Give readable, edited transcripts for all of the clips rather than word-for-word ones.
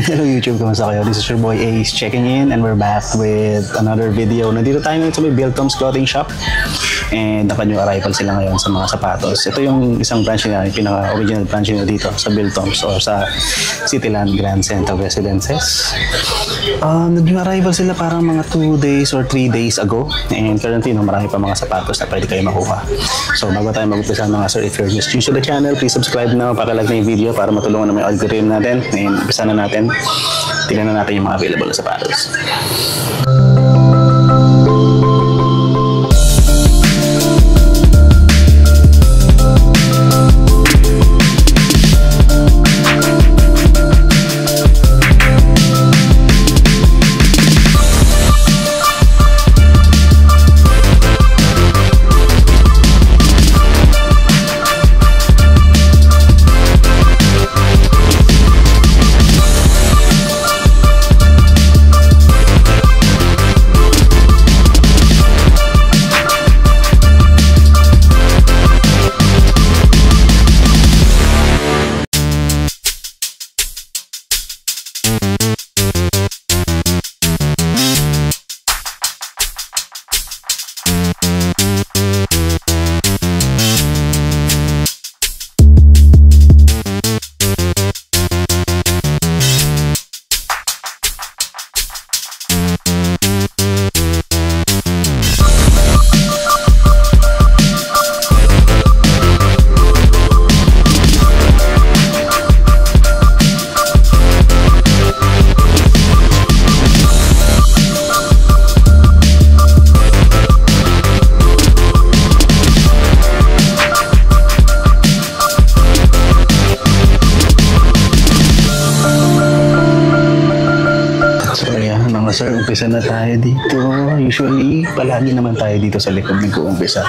Hello YouTube, kamusta kayo? This is your boy Ace checking in and we're back with another video. Nandito tayo ngayon sa may Biltoms Clothing Shop and naka-new arrival sila ngayon sa mga sapatos. Ito yung isang branch nila, yung pinaka-original branch nila dito sa Biltoms or sa Cityland Grand Center Residences. Nag-new arrival sila parang mga 2 days or 3 days ago and currently marami pa mga sapatos na pwede kayo makuha. So bago tayo mag-upisa mga sir, if you're just new to the channel, please subscribe now, paki-like na yung video para matulungan na may algorithm natin and umpisa na natin. Tingnan na natin yung mga available na sapatos. Sir, umpisa na tayo dito. Usually, palagi naman tayo dito sa likod nag-uumpisa.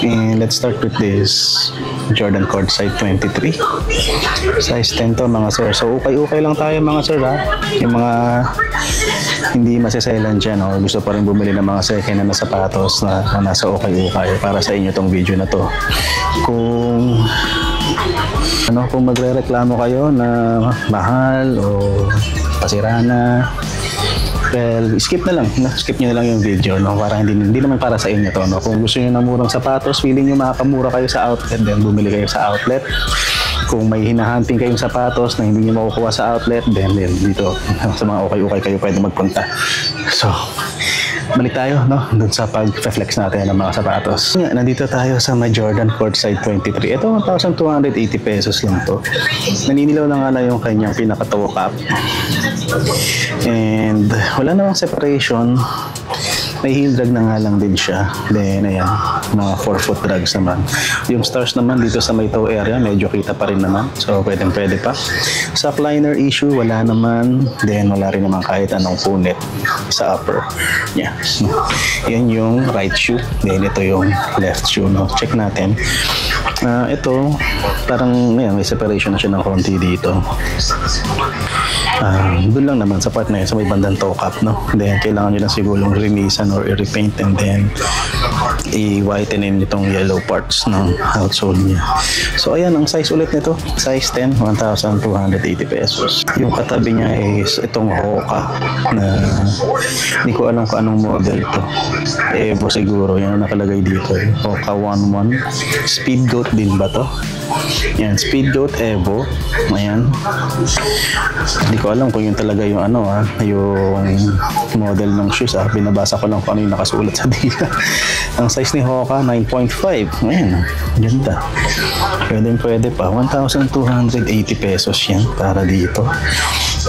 And let's start with this Jordan Courtside 23. Size 10 to mga sir. So, ukay-ukay lang tayo mga sir ha. Yung mga hindi masasailan dyan o gusto pa rin bumili ng mga second na sapatos na nasa ukay-ukay para sa inyo tong video na to. Kung magre-reklamo kayo na mahal o pasira na, well, skip na lang. Skip nyo na lang yung video, no? Para hindi naman para sa inyo to, no? Kung gusto nyo ng murang sapatos, feeling nyo makakamura kayo sa outlet, then bumili kayo sa outlet. Kung may hinahanting kayong sapatos na hindi nyo makukuha sa outlet, then dito sa mga ukay-ukay kayo pwede magpunta. So, balik tayo, no? Doon sa pag-flex natin ng mga sapatos. Nandito tayo sa may Jordan Courtside 23. Ito, 1,280 pesos lang to. Naninilaw na nga yung kanyang pinaka-toe cap. And wala namang separation. May heel drag na nga lang din siya. Then ayan, mga 4-foot drags naman. Yung stars naman dito sa may toe area, medyo kita pa rin naman. So pwede pa. Sa liner issue, wala naman. Then wala rin naman kahit anong punit sa upper. Yeah. Yan yung right shoe. Then ito yung left shoe. No? Check natin. Ito, parang may separation na siya ng konti dito. Doon lang naman sa part na yun, sa may bandang toe cap, no? Then kailangan nyo lang sigurong rinisan or i-repaint and then i-whitenin itong yellow parts ng outsole niya. So ayan, ang size ulit nito, size 10, 1,280 pesos. Yung katabi niya is itong Hoka na hindi ko alam kung anong model to. Evo siguro, yan ang nakalagay dito. Hoka 11 Speed Goat din ba to? Yan, Speed Goat Evo. Ayan. Hindi ko alam kung yun talaga yung yung model ng shoes Binabasa ko lang kung ano yung nakasulat sa dila. Ang size ni Hoka 9.5. Ayan, ganda. Pwede pa. 1,280 pesos yan para dito.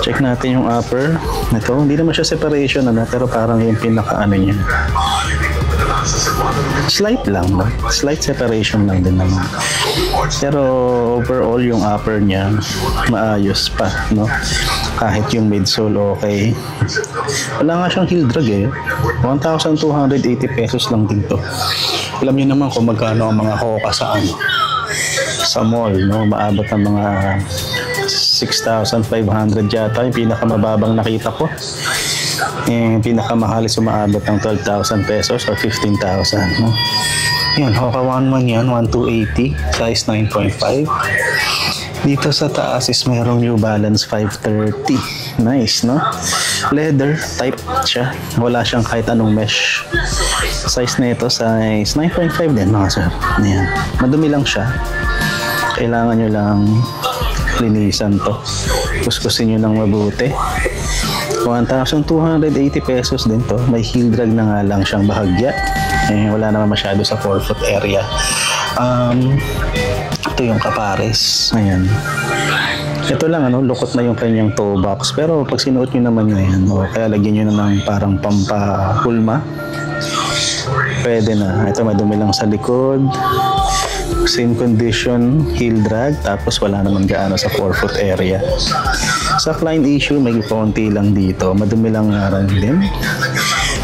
Check natin yung upper. Ito, hindi naman siya separation pero parang yung pinaka niya. Slight lang, no? Slight separation lang din naman. Pero overall yung upper niya maayos pa, no? Kahit yung midsole okay. Wala nga siyang heel drag 1,280 pesos lang din to. Alam niyo naman kung magkano ang mga Hoka sa mall, no? Maabot ng mga 6,500 yata yung pinakamababang nakita ko. Yung pinakamahal is umaabot ng 12,000 pesos or 15,000. No? Yun, Hoka 11 yan, 1,280, size 9.5. Dito sa taas is merong New Balance 530. Nice, no? Leather type siya. Wala siyang kahit anong mesh. Size nito size 9.5 din, mga sir. Ayan. Madumi lang siya. Kailangan nyo lang linisan to. Kuskusin nyo lang mabuti. 1,280 pesos din to. May heel drag na nga lang siyang bahagya. Wala naman masyado sa forefoot area. Ito yung kapares. Ayan. Ito lang, lukot na yung kanyang toe box. Pero pag sinuot nyo naman ngayon, kaya lagyan nyo na ng parang pampahulma. Pwede na. Ito madumi lang sa likod. Same condition, heel drag. Tapos wala naman gaano sa forefoot area. Sa client issue, may konti lang dito. Madumi lang nga rin din.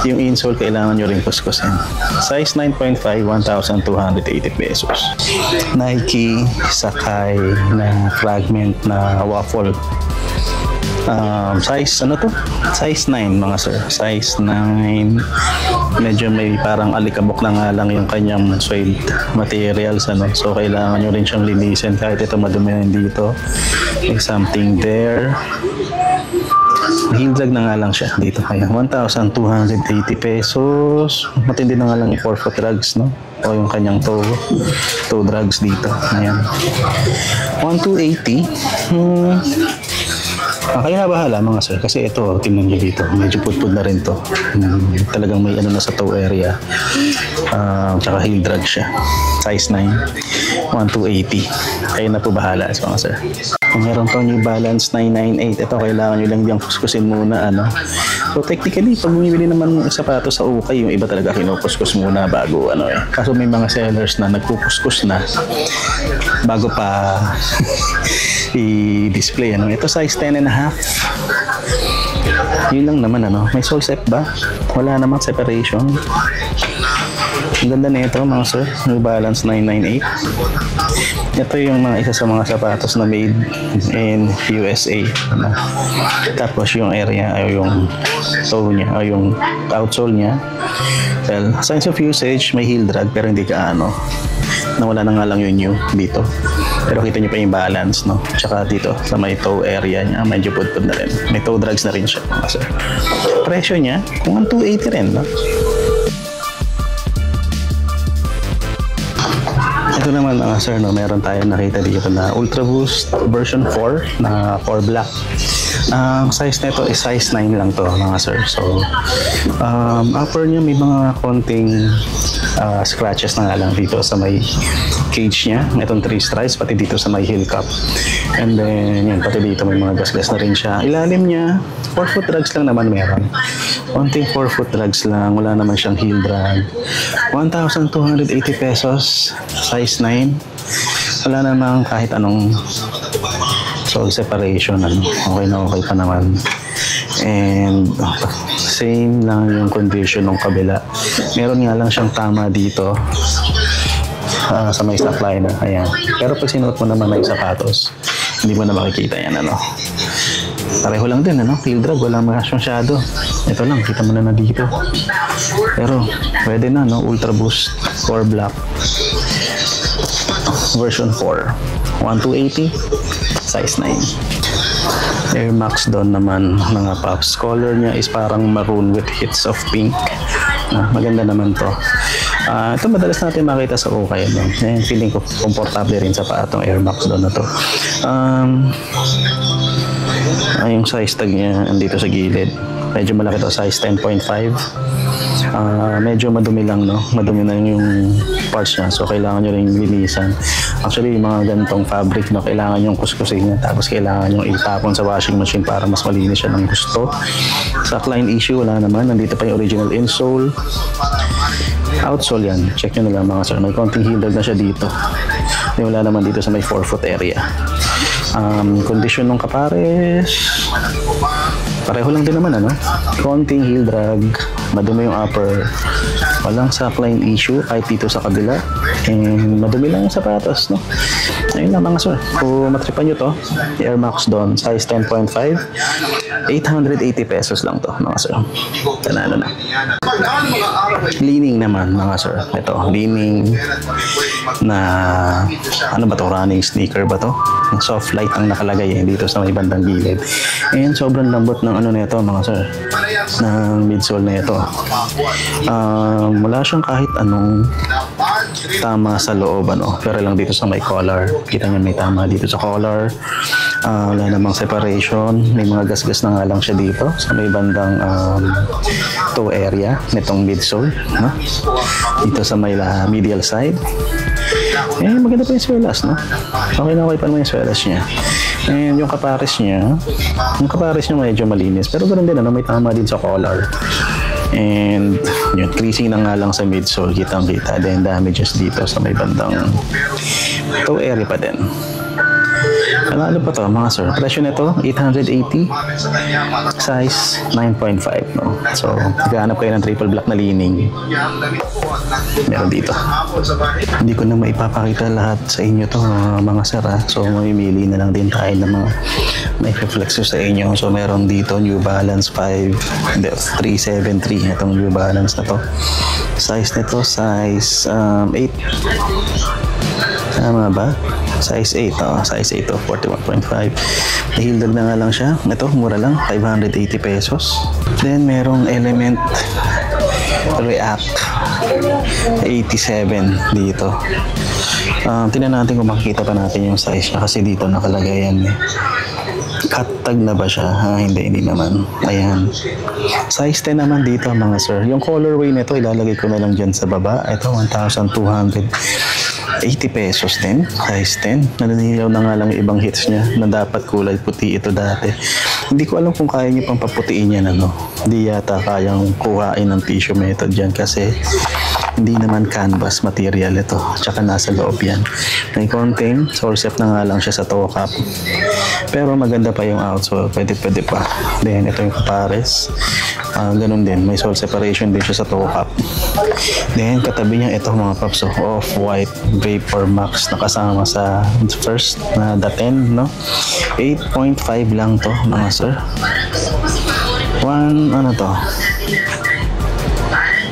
Yung insole, kailangan nyo rin kuskusin. Size 9.5, 1,280 pesos. Nike Sakai na fragment na waffle. Size, ano to? Size 9, mga sir. Size 9. Medyo may parang alikabok na nga lang yung kanyang suede materials, So, kailangan nyo rin siyang linisin. Kahit ito madumi na dito. May something there. Heel drag na nga lang siya dito. Kaya 1,280 pesos. Matindi na nga lang yung forefoot drags, o yung kanyang toe drags dito. Ayan. 1,280. Kaya na bahala, mga sir. Kasi ito, tingnan nyo dito. Medyo putpud na rin to. Talagang may na sa toe area. Tsaka heel drag siya. Size 9. 1,280. Kaya na po bahala, mga sir. Kung meron pang New Balance 998, ito kailangan nyo lang diyang kuskusin muna, So technically, pag bumibili naman ng sapatos sa ukay, yung iba talaga kinukuskus muna bago, Kaso may mga sellers na nagkukuskus na bago pa i-display, Ito size 10.5. Yun lang naman, May sole step ba? Wala namang separation. Ang ganda na ito, mga sir. New Balance 998. Ito yung isa sa mga sapatos na made in USA. Tapos yung area ay yung toe niya, ay yung outsole niya. Well, signs of usage, may heel drag pero hindi nawala na nga lang yung new dito. Pero kita nyo pa yung balance, Tsaka dito sa may toe area niya, medyo pudpud na rin. May toe drags na rin siya, mga sir. Presyo niya, kung 280 rin, Ito naman, mga sir, meron tayong nakita dito na Ultra Boost version 4 na 4 black. Size nito is size 9 lang to, mga sir. So, upper niya may mga konting scratches na nga lang dito sa may cage niya. Itong 3 stripes, pati dito sa may heel cup. And then, yan, pati dito may mga gasgas na rin siya. Ilalim niya, 4-foot drags lang naman meron. Konting 4-foot drags lang, wala naman siyang heel drag. 1,280 pesos, size 9. Wala namang kahit anong sole separation, okay na okay pa naman. And same lang yung condition ng kabila. Meron nga lang siyang tama dito sa may strap liner. Ayan. Pero pag sinuot mo naman na yung sapatos, hindi mo na makikita yan, Pareho lang din, heel drag, wala masyado. Ito lang, kita mo na dito. Pero pwede na, Ultra Boost Core Black version 4. 1,280, size 9. Air Max Dawn naman, mga paps. Color niya is parang maroon with hits of pink. Maganda naman to. Ito madalas natin makita sa ukay. Feeling ko komportable rin sa patong Air Max Dawn na to. Yung size tag niya andito sa gilid. Medyo malaki to, size 10.5. Medyo madumi lang, madumi na yung parts niya, so kailangan nyo rin linisan. Actually, yung mga ganitong fabric, kailangan yung kuskusin niya, tapos kailangan yung itapon sa washing machine para mas malinis siya ng gusto. Sa client issue, wala naman. Nandito pa yung original insole. Outsole yan, check nyo na lang, mga sir. May konting heel drag na siya dito. Wala naman dito sa may 4-foot area. Condition ng kapares, pareho lang din naman, konting heel drag, madumi yung upper, walang supply issue kahit dito sa kabila, and madumi lang yung sapatos, Ayun lang, mga sir. Kung matripan nyo to, Air Max Dawn, size 10.5, 880 pesos lang to, mga sir. Tanano na. Leaning naman, mga sir. Ito, leaning na ano ba to, running sneaker ba to? Soft light ang nakalagay dito sa may bandang gilid. And sobrang lambot ng ano nito mga sir, ng midsole na ito. Wala siyang kahit anong tama sa loob pero lang dito sa may collar. Kita niyo may tama dito sa collar. Wala namang separation. May mga gasgas na nga lang siya dito sa may bandang toe area nitong midsole, no? Dito sa may medial side. Maganda pa yung swelas, no? Okay na okay pa naman yung swelas niya. And yung kapares niya medyo malinis. Pero ganoon din, may tama din sa collar. And yun, creasing na nga lang sa midsole, kitang-kita. Then damages dito sa may bandang toe area pa din. Ano pa to mga sir? Presyo nito, 880. Size 9.5, no? So, naghahanap kayo ng triple black na lining. Meron dito. Hindi ko na maipapakita lahat sa inyo to mga sir, ha? So, mamimili na lang din tayo ng mga may reflex sa inyo. So, meron dito New Balance 373. Itong New Balance na to. Size nito, size 8. Tama ba? Size 8, size 8 41.5. Nahildag na nga lang siya. Ito, mura lang, 580 pesos. Then, merong Element React 87 dito. Tingnan natin kung makikita pa natin yung size niya kasi dito nakalagay yan. Cut tag na ba siya? Hindi naman. Ayan. Size 10 naman dito mga sir. Yung colorway nito ilalagay ko na lang dyan sa baba. Ito, 1,280 pesos din. Size 10. Naninilaw na nga lang yung ibang hits niya na dapat kulay puti ito dati. Hindi ko alam kung kaya niyo pang paputiin yan, Hindi yata kayang kuhain ng tissue method dyan kasi hindi naman canvas material ito. Tsaka nasa loob yan. May konting sole set na nga lang siya sa toe cap. Pero maganda pa yung outsole. Pwede pa. Then ito yung kapares. Ganun din. May sole separation din siya sa toe cap. Then katabi niya ito mga paps. Off-white Vapor Max na kasama sa first na the 10, no? 8.5 lang to mga sir.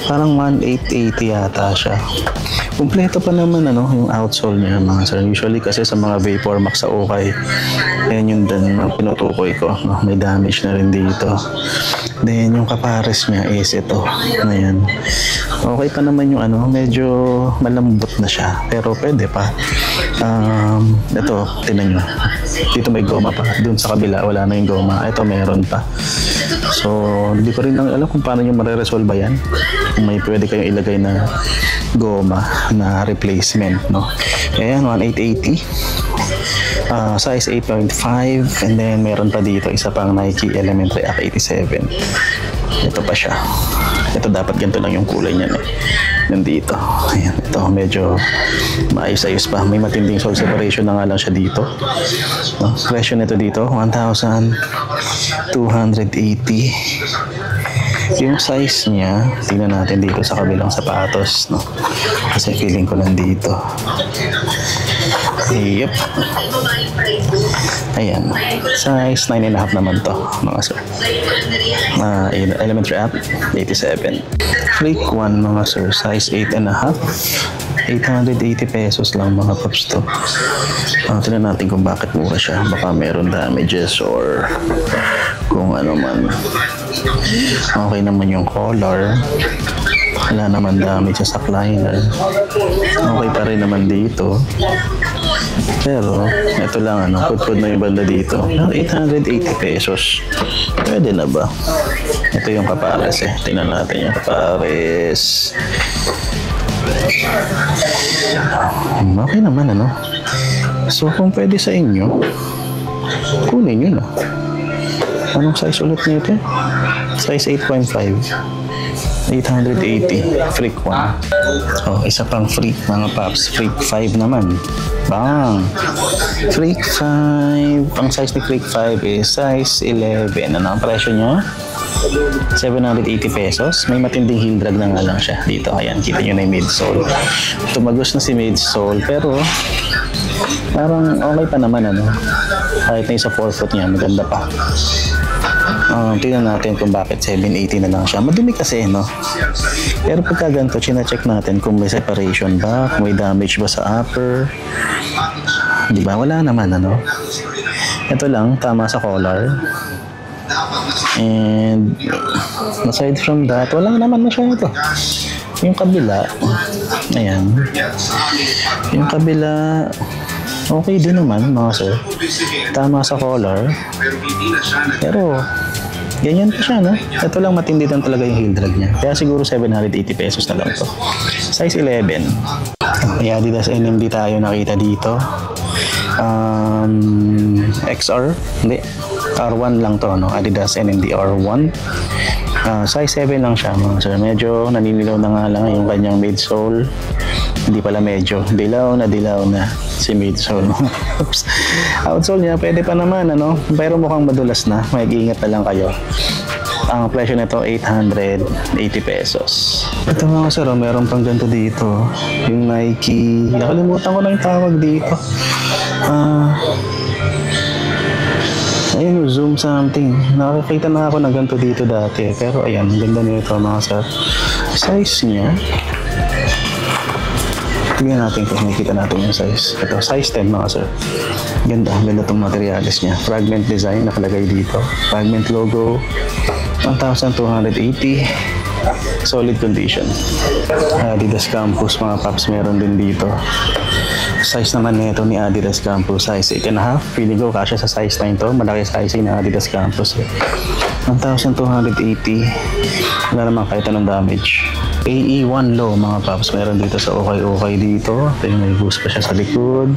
Parang 1,880 yata siya. Kumpleto pa naman yung outsole niya mga sir. Usually kasi sa mga Vapor Max sa Okay, yan yung din pinutukoy ko. May damage na rin dito. Then yung kapares niya is ito. Ayan. Okay pa naman yung medyo malambot na siya. Pero pwede pa. Ito, tinan nyo. Dito may goma pa. Doon sa kabila, wala na yung goma. Ito meron pa. So, hindi ko rin alam kung paano nyo mareresolve yan. Kung may pwede kayong ilagay na goma na replacement, no? Ayan, 1,880. Size 8.5. And then, meron pa dito isa pang Nike Element React 87. Ito pa siya. Ito dapat ganito lang yung kulay niyan nandito. Ayan, ito medyo maayos-ayos pa. May matinding sole separation na nga lang siya dito. Presyo nito dito, 1,280. Yung size niya, tingnan natin dito sa kabilang sapatos, no? Kasi feeling ko nandito. Yep. Ayan. Size 9.5 naman to, mga sir. Element React 87. Freak 1 mga sir. Size 8.5. 880 pesos lang mga paps to. Tignan natin kung bakit mura siya. Baka meron damages or kung ano man. Okay naman yung color. Wala naman damage sa liner. Okay pa rin naman dito. Pero, ito lang pudpud na yung banda dito. 880 pesos. Pwede na ba? Ito yung kapares Tingnan natin yung kapares. Okay naman So, kung pwede sa inyo, kunin nyo na. Anong size ulit nito? Size 8.5. 880. Freak 1. Isa pang freak mga paps. Freak 5 naman. Bang! Freak 5. Ang size ni Freak 5 is size 11. Ano ang presyo niya? 780 pesos. May matinding heel drag na nga lang siya dito. Ayan, kita nyo na yung midsole. Tumagos na si midsole, pero parang okay pa naman Kahit na yung sa forefoot niya, maganda pa. Tingnan natin kung bakit 780 na lang siya. Madumi kasi, no? Pero pagka ganito, china-check natin kung may separation ba, kung may damage ba sa upper. Di ba? Wala naman, ano? Ito lang, tama sa collar. And aside from that, wala naman masyado. Yung kabila, ayan. Yung kabila, okay din naman, mga sir. Tama sa collar. Pero, ganyan pa siya, no? Ito lang matindi lang talaga yung heel drag niya. Kaya siguro 780 pesos na lang to. Size 11. May Adidas NMD tayo nakita dito. XR, hindi. R1 lang to, no? Adidas NMD R1. Size 7 lang siya, mga sir. Medyo naninilaw na nga lang yung kanyang midsole. Hindi pala medyo. Dilaw na si midsole. Oops. Outsole niya, pwede pa naman, ano? Pero mukhang madulas na. May ingat na lang kayo. Ang presyo nito, 880 pesos. Ito mga sir, meron pang ganito dito. Yung Nike. Nakalimutan ko na yung tawag dito. Ayun, zoom something. Nakakita na ako ng ganito dito dati. Pero ayan, ganda nito mga sir. Size niya. Tignan natin kung makikita natin yung size. Ito, size 10 mga sir. Ganda itong materials niya. Fragment design nakalagay dito. Fragment logo. 1,280. Solid condition. Adidas Campus mga paps meron din dito. Size naman nito ni Adidas Campus, size 8.5. Feeling ko kasya sa size 9 to. Malaki size ni Adidas Campus. 1,280. Wala naman kahit anong damage. AE1 low mga paps. Meron dito sa okay dito. Ito yung may boost pa siya sa likod.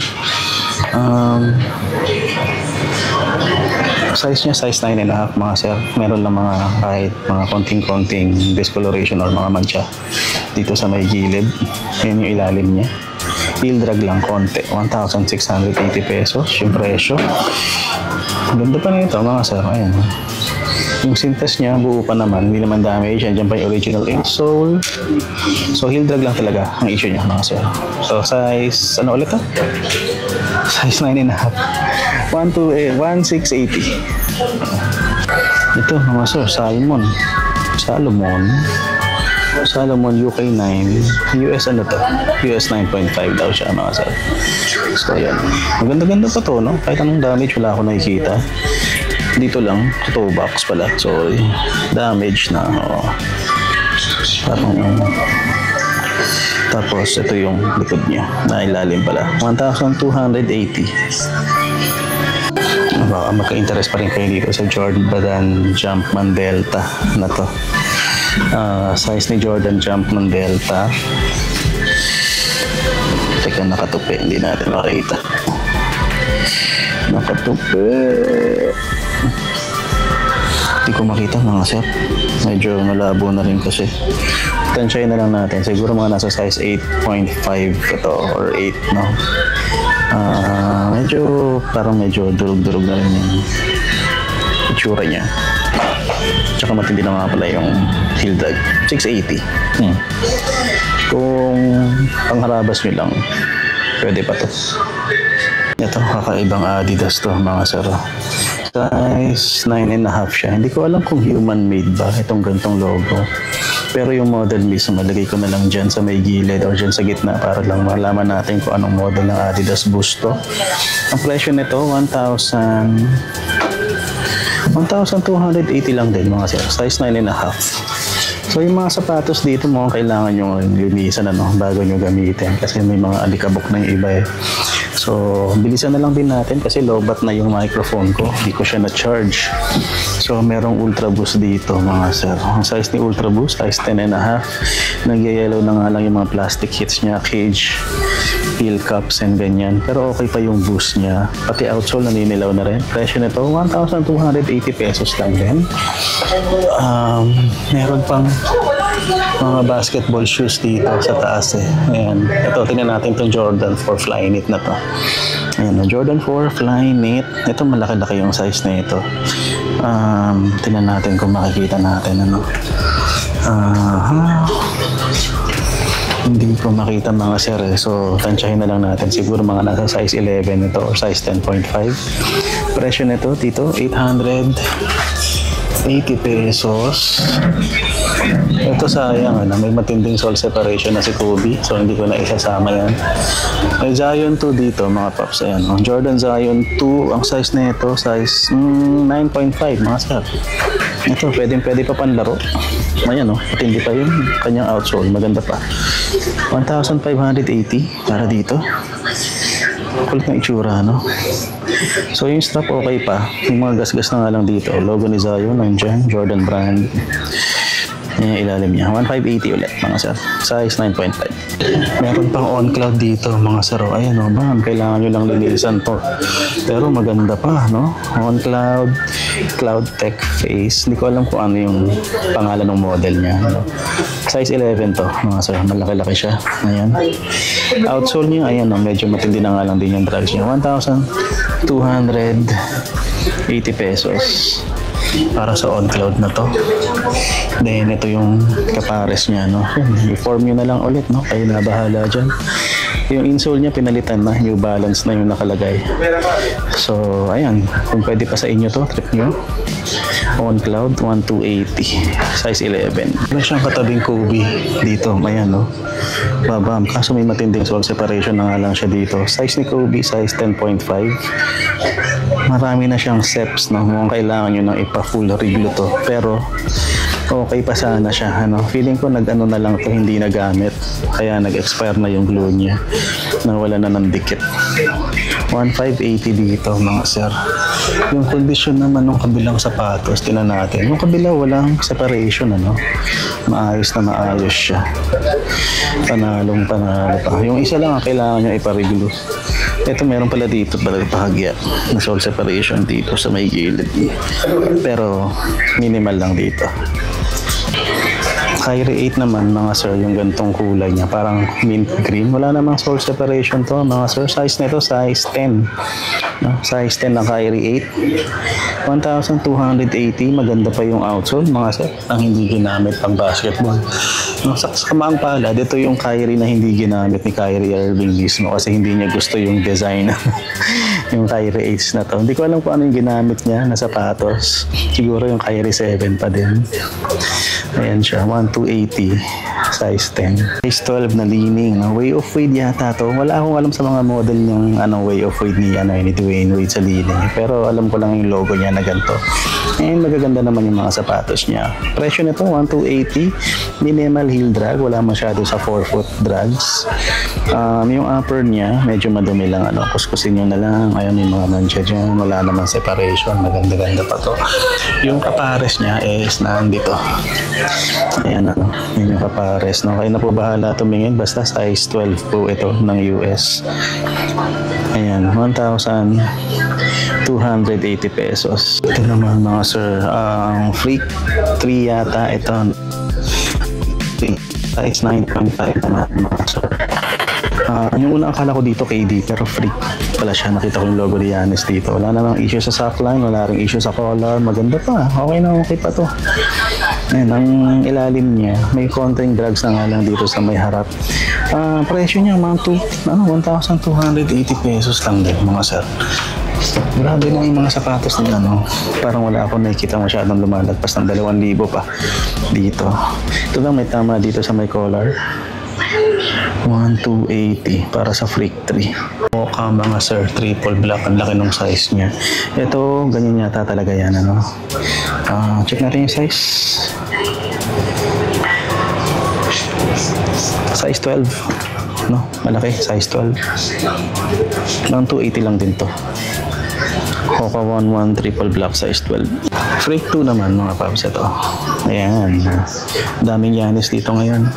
Size niya, size 9.5 mga sir. Meron lang mga kahit mga konting discoloration or mga mancha dito sa may gilid. Yan yung ilalim niya. Heel drag lang konti. 1,680 pesos yung presyo. Ganda pa nito mga sir. Ayan. Yung sintes niya, buo pa naman. Hindi naman damage. Yan pa yung original insole. So, heel drag lang talaga ang issue niya mga sir. So, size, ano ulit to? Size 9.5. 1,680. Ito mga sir, Salomon UK 9. US ano to? US 9.5 daw siya mga sir. So ayan. Maganda-ganda pa to, no? Kahit anong damage wala ako nakikita. Dito lang, toe box pala. Sorry. Damage na. Oh. Tapos ito yung likod niya. Na ilalim pala. 1,280. Baka magka-interest pa rin kayo dito sa Jordan Jumpman Delta na to. Size ni Jordan Jumpman Delta. Teka, nakatupi. Hindi natin makita. Nakatupi. Hindi ko makita mga sir. Medyo malabo na rin kasi. Tansyahin na lang natin. Siguro mga nasa size 8.5 ito or 8, no? Medyo durug-durug na rin yung itsura niya. Tsaka matindi na nga pala yung heel drag. 680. Kung pangharabas nyo lang, pwede pa to. Ito, kakaibang Adidas to mga sir. Size 9.5 siya. Hindi ko alam kung human made ba itong gantong logo. Pero yung model mismo, malagay ko na lang dyan sa may gilid o dyan sa gitna para lang malaman natin kung anong model ng Adidas Boost to. Ang presyo nito, 1,280 lang din mga sir. Size 9.5. So yung mga sapatos dito mo, kailangan nyo linisan bago nyo gamitin kasi may mga alikabok na yung iba eh. So, bilisan na lang din natin kasi lowbat na yung microphone ko. Hindi ko siya na-charge. So, merong Ultra Boost dito mga sir. Ang size ni Ultra Boost, size 10.5. Nagyayellow na nga lang yung mga plastic hits niya, cage, heel cups, and ganyan. Pero okay pa yung boost niya. Pati outsole naninilaw na rin. Presyo nito, 1,280 pesos lang din. Meron pang mga basketball shoes dito sa taas eh. Ayan. Ito, tingnan natin itong Jordan 4 Flyknit na to. Ayan, Jordan 4 Flyknit. Ito, malaki-laki yung size na ito. Tingnan natin kung makikita natin. Hindi ko makita mga sir eh. So, tansyahin na lang natin. Siguro mga nasa size 11 ito or size 10.5. Presyo nito, dito, 840 80 pesos. Ito sayang, may matinding sole separation na si Kobe. So, hindi ko na isasama yan. May Zion 2 dito, mga paps. Ayan, Jordan Zion 2. Ang size na ito, size 9.5, mga sir. Ito, pwede pa panlaro. Ayan, matindi pa yung kanyang outsole. Maganda pa. 1,580 para dito. Kulit ng itsura, no? So, yung strap okay pa. Yung mga gas-gas na nga lang dito. Logo ni Zion, nandiyan. Jordan brand. Yan yung ilalim niya. 1,580 ulit, mga sir. Size 9.5. Meron pang on-cloud dito, mga sir. Ayan, ma'am. Kailangan nyo lang linisan to. Pero maganda pa, no? On-cloud, Cloud Tech Face. Hindi ko alam kung ano yung pangalan ng model niya. No? Size 11 to, mga sir. Malaki-laki siya. Ayan. Outsole niya, ayan, medyo matindi na nga lang din yung drugs niya. 1,280 pesos para sa on-cloud na to. Then ito yung kapares niya, no? I-form nyo na lang ulit, no? Kayo na bahala dyan. Yung insole niya pinalitan na, New Balance na yung nakalagay. So ayan, kung pwede pa sa inyo to, trip nyo. On-cloud 1,280, size 11. Wala siyang katabing Kobe dito, ayan, no? Babam, kaso may matinding sole separation na nga lang siya dito. Size ni Kobe, size 10.5. Marami na siyang steps, no? Mukhang kailangan nyo nang ipa-full reglo to. Pero okay pa sana siya, ano? Feeling ko nag-ano na lang to, hindi nagamit. Kaya nag-expire na yung glue niya. Nawala na ng dikit. 1,580 dito, mga sir. Yung condition naman ng kabilang sapatos, tinan natin. Yung kabila walang separation, ano? Maayos na maayos siya. Panalo pa. Yung isa lang ang kailangan nyo ipa-reglo. Ito meron pala dito bahagya na sole separation dito sa may gilid. Pero minimal lang dito. Kyrie 8 naman, mga sir, yung gantong kulay niya, parang mint green. Wala namang sole separation to, mga sir. Size nito, size 10. No? Size 10 ng Kyrie 8. 1,280. Maganda pa yung outsole, mga sir, ang hindi ginamit pang basketball. No? Sa kamaang palad, ito yung Kyrie na hindi ginamit ni Kyrie Irving mismo kasi hindi niya gusto yung design yung Kyrie 8 na to. Hindi ko alam kung ano yung ginamit niya na sapatos. Siguro yung Kyrie 7 pa din. Ayan siya, 1,280, size 10. Size 12 na leaning. Way of Wade yata to. Wala akong alam sa mga model ng Way of Wade ni Dwayne Wade sa leaning. Pero alam ko lang yung logo niya na ganito. And magaganda naman yung mga sapatos niya. Presyo nito, 1,280. Minimal heel drag. Wala masyado sa 4-foot drags. Yung upper niya, medyo madumi lang. Kuskusin nyo na lang. Ayan, may mga mancha dyan. Wala naman separation. Maganda-ganda pa to. Yung kapares niya is nandito. Ayan, yun yung kapares, no? Kayo na po bahala tumingin, basta size 12 po ito ng US. Ayan, 1,280 pesos. Ito naman, mga sir, ang Freak 3 yata ito. Size 9.5 naman, mga sir. Yung una akala ko dito KD, pero Freak pala siya. Nakita ko yung logo ni Giannis dito. Wala namang issue sa softline, wala ring issue sa color. Maganda pa, okay pa to. Ayan, ang ilalim niya, may konting drags na nga lang dito sa may harap. Presyo niya, mga 1,280 pesos lang din, mga sir. Grabe lang yung mga sapatos nila, no? Parang wala akong nakikita masyadong lumalagpas ng 2,000 pa dito. Ito lang may tama dito sa may collar. 1,280 para sa Freak 3. Mocha, mga sir, triple black. Ang laki ng size niya. Ito, ganyan yata talaga yan, ano? Check natin yung size. Size 12. No? Malaki, size 12. 1,280 lang din to. Hoka 11 triple black, size 12. Freak 2 naman, mga paps, ito. Ayan. Daming Giannis dito ngayon.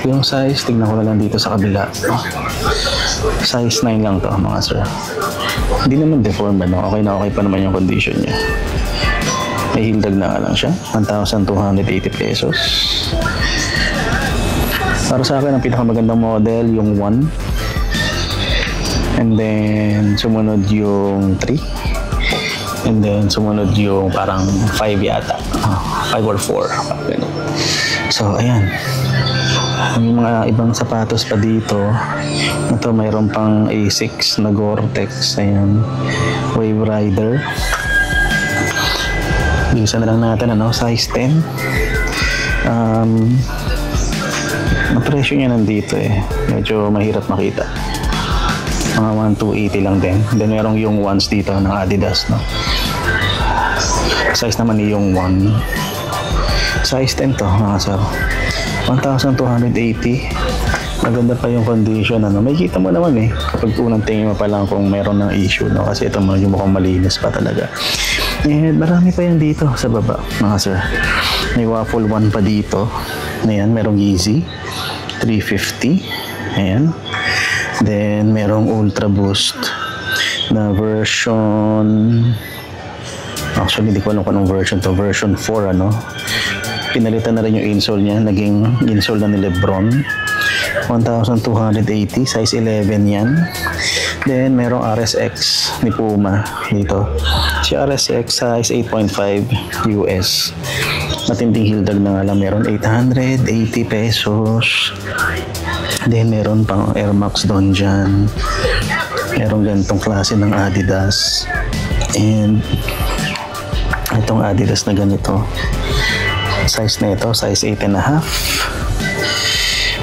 Yung size, tignan ko na lang dito sa kabila. Size 9 lang to, mga sir. Hindi naman deform, no? Okay na okay pa naman yung condition niya. May heel drag na nga lang siya. 1,280 pesos. Para sa akin, ang pinakamagandang model, yung 1. And then, sumunod yung 3. And then, sumunod yung parang 5 yata. 5 or 4. So, ayan. Yung mga ibang sapatos pa dito. Ito, mayroon pang A6 na Gore-Tex. Ayan. Wave Rider. Bilisan na lang natin, ano, size 10. Ang presyo niya nandito eh. Medyo mahirap makita. Mga 1,280 lang din. Then merong yung ones dito ng Adidas, no? Size naman ni yung 1. Size 10 to, mga sir. 1,280. Maganda pa yung condition, ano. May kita mo naman eh. Kapag unang tingin mo pa lang kung meron ng issue, no? Kasi ito yung mukhang malinis pa talaga. And marami pa yan dito sa baba, mga sir. May waffle 1 pa dito. Ayan, merong Yeezy 350. Ayan. Then merong Ultra Boost na version, actually hindi ko alam kung anong version to, version 4, ano. Pinalitan na rin yung insole niya, naging insole na ni Lebron. 1,280, size 11 yan. Then merong RSX ni Puma dito. Si RSX size 8.5 US. Matinding heel drag na nga lang, meron 880 pesos. Then meron pang Air Max doon dyan. Meron ganitong klase ng Adidas. And itong Adidas na ganito. Size na ito, size 8.5.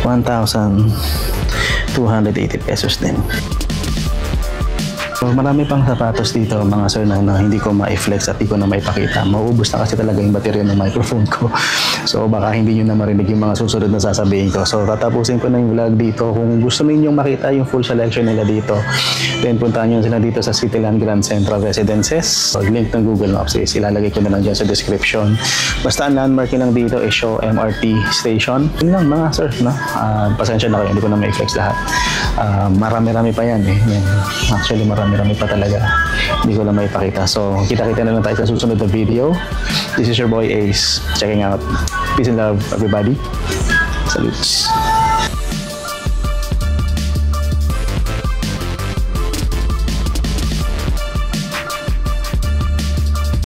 1,280 pesos din. So, marami pang sapatos dito, mga sir, na hindi ko ma-flex at hindi ko na maipakita. Mauubos na kasi talaga yung baterya ng microphone ko. So baka hindi nyo na marinig yung mga susunod na sasabihin ko. So tatapusin ko na yung vlog dito. Kung gusto ninyong makita yung full selection nila dito, then puntahan nyo sila dito sa Cityland Grand Central Residences. So link ng Google Maps is ilalagay ko na lang dyan sa description. Basta ang landmark lang dito is Shaw MRT Station. Yun lang mga sir, no? Pasensya na kayo, hindi ko na ma-flex lahat. Marami-rami pa yan eh. Yan. Actually marami-rami pa talaga. Hindi ko lang maipakita. So kita-kita na lang tayo sa susunod na video. This is your boy Ace, checking out. Peace and love, everybody. Salutes.